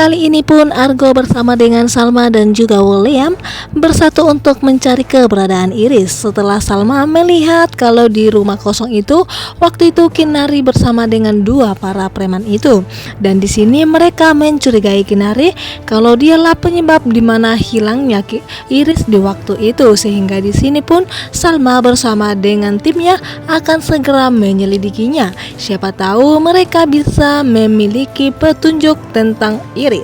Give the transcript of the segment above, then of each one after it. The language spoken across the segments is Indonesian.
Kali ini pun Argo bersama dengan Salma dan juga William bersatu untuk mencari keberadaan Iris setelah Salma melihat kalau di rumah kosong itu waktu itu Kinari bersama dengan dua para preman itu. Dan di sini mereka mencurigai Kinari kalau dialah penyebab di mana hilangnya Iris di waktu itu, sehingga di sini pun Salma bersama dengan timnya akan segera menyelidikinya. Siapa tahu mereka bisa memiliki petunjuk tentang Iris.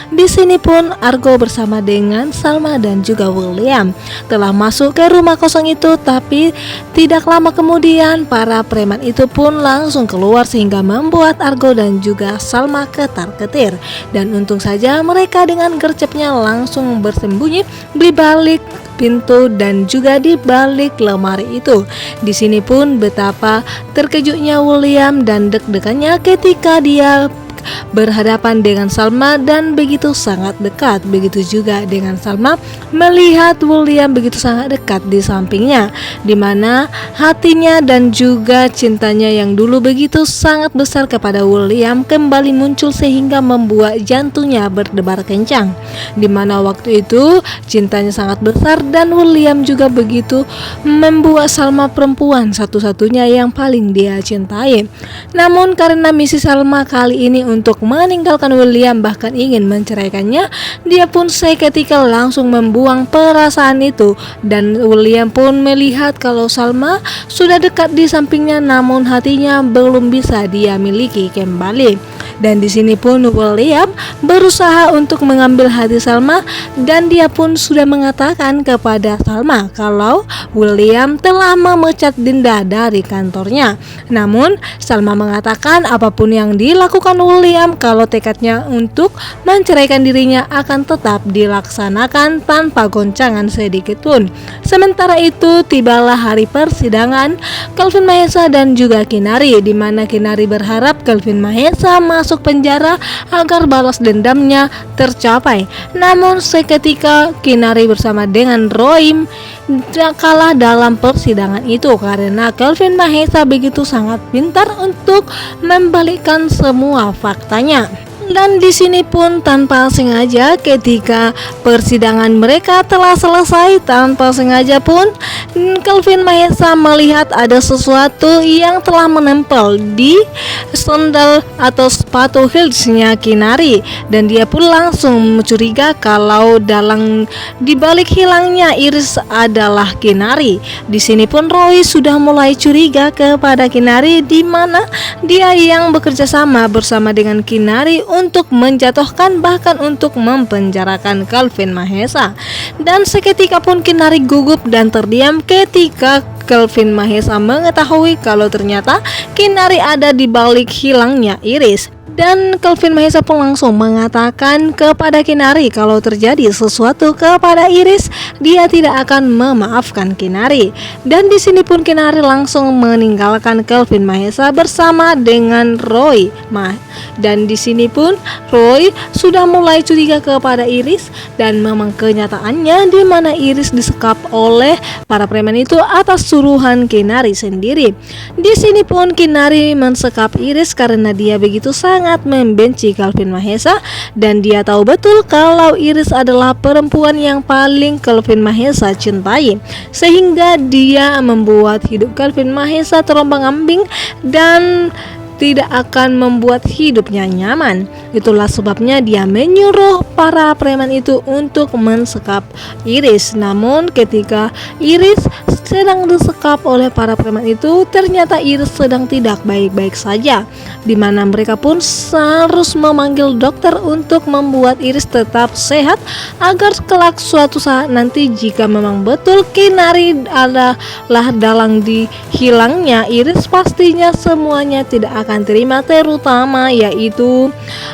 Di sini pun Argo bersama dengan Salma dan juga William telah masuk ke rumah kosong itu, tapi tidak lama kemudian para preman itu pun langsung keluar sehingga membuat Argo dan juga Salma ketar-ketir. Dan untung saja mereka dengan gercepnya langsung bersembunyi di balik pintu dan juga di balik lemari itu. Di sini pun betapa terkejutnya William dan deg-degannya ketika dia berhadapan dengan Salma dan begitu sangat dekat. Begitu juga dengan Salma melihat William begitu sangat dekat di sampingnya, dimana hatinya dan juga cintanya yang dulu begitu sangat besar kepada William kembali muncul sehingga membuat jantungnya berdebar kencang. Dimana waktu itu cintanya sangat besar dan William juga begitu membuat Salma perempuan satu-satunya yang paling dia cintai. Namun karena misi Salma kali ini untuk meninggalkan William bahkan ingin menceraikannya, dia pun seketika langsung membuang perasaan itu. Dan William pun melihat kalau Salma sudah dekat di sampingnya namun hatinya belum bisa dia miliki kembali. Dan di sini pun William berusaha untuk mengambil hati Salma dan dia pun sudah mengatakan kepada Salma kalau William telah memecat Dinda dari kantornya. Namun Salma mengatakan apapun yang dilakukan William, kalau tekadnya untuk menceraikan dirinya akan tetap dilaksanakan tanpa goncangan sedikit pun. Sementara itu tibalah hari persidangan Kelvin Mahesa dan juga Kinari, di mana Kinari berharap Kelvin Mahesa masuk penjara agar balas dendamnya tercapai. Namun seketika Kinari bersama dengan Roim kalah dalam persidangan itu karena Kelvin Mahesa begitu sangat pintar untuk membalikkan semua faktanya. Dan di sini pun tanpa sengaja ketika persidangan mereka telah selesai, tanpa sengaja pun Kelvin Mahesa melihat ada sesuatu yang telah menempel di sandal atau sepatu heelsnya Kinari, dan dia pun langsung mencuriga kalau dalang dibalik hilangnya Iris adalah Kinari. Di sini pun Roy sudah mulai curiga kepada Kinari, di mana dia yang bekerja sama bersama dengan Kinari untuk menjatuhkan bahkan untuk mempenjarakan Kelvin Mahesa. Dan seketika pun Kinari gugup dan terdiam ketika Kelvin Mahesa mengetahui kalau ternyata Kinari ada di balik hilangnya Iris. Dan Kelvin Mahesa pun langsung mengatakan kepada Kinari kalau terjadi sesuatu kepada Iris, dia tidak akan memaafkan Kinari. Dan di sini pun Kinari langsung meninggalkan Kelvin Mahesa bersama dengan Roy. Dan di sini pun Roy sudah mulai curiga kepada Iris, dan memang kenyataannya di mana Iris disekap oleh para preman itu atas suruhan Kinari sendiri. Di sini pun Kinari mensekap Iris karena dia begitu sangat membenci Kelvin Mahesa, dan dia tahu betul kalau Iris adalah perempuan yang paling Kelvin Mahesa cintai, sehingga dia membuat hidup Kelvin Mahesa terombang-ambing dan tidak akan membuat hidupnya nyaman. Itulah sebabnya dia menyuruh para preman itu untuk mensekap Iris. Namun ketika Iris sedang disekap oleh para preman itu, ternyata Iris sedang tidak baik-baik saja, dimana mereka pun harus memanggil dokter untuk membuat Iris tetap sehat agar kelak suatu saat nanti jika memang betul Kinari adalah dalang di hilangnya Iris, pastinya semuanya tidak akan terima, terutama yaitu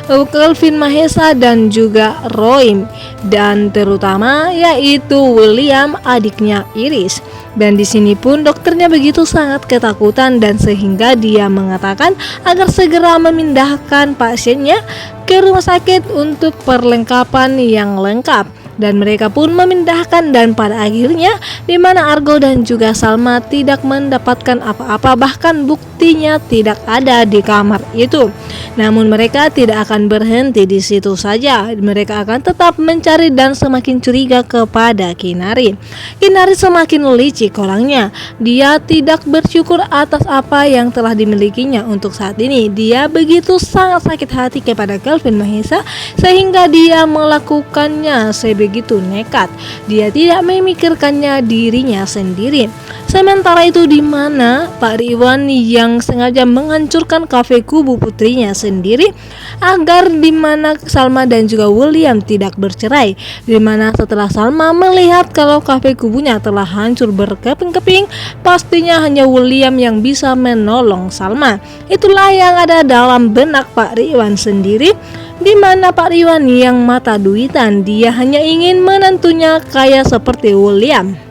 Kelvin Mahesa dan juga Roy, dan terutama yaitu William, adiknya Iris. Dan di sini pun dokternya begitu sangat ketakutan, dan sehingga dia mengatakan agar segera memindahkan pasiennya ke rumah sakit untuk perlengkapan yang lengkap. Dan mereka pun memindahkan, dan pada akhirnya di mana Argo dan juga Salma tidak mendapatkan apa-apa, bahkan bukti buktinya tidak ada di kamar itu. Namun mereka tidak akan berhenti di situ saja. Mereka akan tetap mencari dan semakin curiga kepada Kinari. Kinari semakin licik orangnya. Dia tidak bersyukur atas apa yang telah dimilikinya untuk saat ini. Dia begitu sangat sakit hati kepada Kelvin Mahesa sehingga dia melakukannya sebegitu nekat. Dia tidak memikirkannya dirinya sendiri. Sementara itu di mana Pak Ridwan yang sengaja menghancurkan kafe kubu putrinya sendiri agar di mana Salma dan juga William tidak bercerai. Di mana setelah Salma melihat kalau kafe kubunya telah hancur berkeping-keping, pastinya hanya William yang bisa menolong Salma. Itulah yang ada dalam benak Pak Ridwan sendiri, di mana Pak Ridwan yang mata duitan, dia hanya ingin menantunya kaya seperti William.